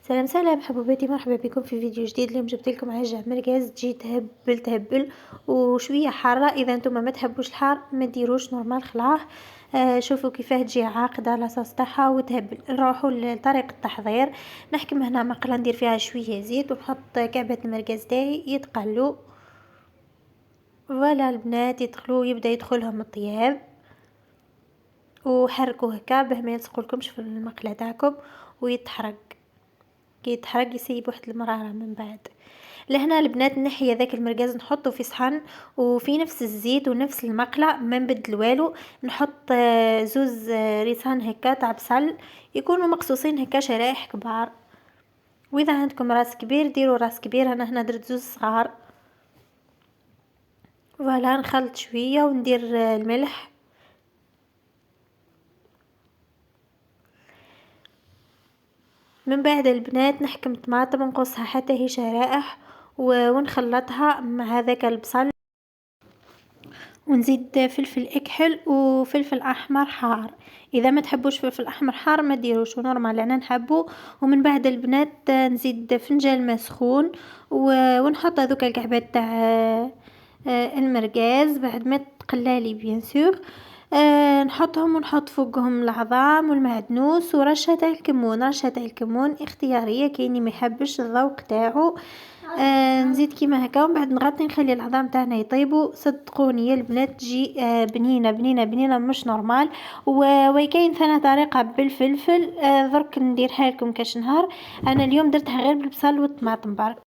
سلام سلام حبوباتي، مرحبا بكم في فيديو جديد. اليوم جبت لكم عجة مرقز تجي تهبل وشويه حاره. اذا نتوما ما تحبوش الحار ما ديروش نورمال خلعه. شوفوا كيفاه تجي عاقده لاصوص تاعها وتهبل. نروحوا لطريقه التحضير. نحكم هنا مقله ندير فيها شويه زيت ونحط كعبه المرقز تاعي يتقلوا. فوالا البنات يدخلوا، يبدا يدخلهم الطياب وحركوه هكا باه ما يلصقولكمش في المقله تاعكم ويتحرق. كي يتحرق يسيب واحد المراره من بعد. لهنا البنات نحي هذاك المرقاز نحطه في صحن وفي نفس الزيت ونفس المقله ما نبدل والو. نحط زوز ريسان هكا تاع بصل يكونوا مقصوصين هكا شرائح كبار. واذا عندكم راس كبير ديروا راس كبير، انا هنا درت زوز صغار. فوالا نخلط شويه وندير الملح. من بعد البنات نحكم طماطم نقصها حتى هي شرائح ونخلطها مع هذاك البصل ونزيد فلفل اكحل وفلفل احمر حار. اذا ما تحبوش فلفل احمر حار ما ديروش نورمال، انا نحبه. ومن بعد البنات نزيد فنجان مسخون ونحط هذوك الكعبات تاع المرقاز بعد ما تقلالي بيان سور. نحطهم ونحط فوقهم العظام والمعدنوس ورشه تاع الكمون. رشه تاع الكمون اختياريه، كاين ما يحبش الذوق تاعو. نزيد كيما هكا ومن بعد نغطي نخلي العظام تاعنا يطيبوا. صدقوني يا البنات تجي بنينه بنينه بنينه مش نورمال. وكاين ثاني طريقه بالفلفل، درك نديرها لكم كاش نهار. انا اليوم درتها غير بالبصل والطماطم برك.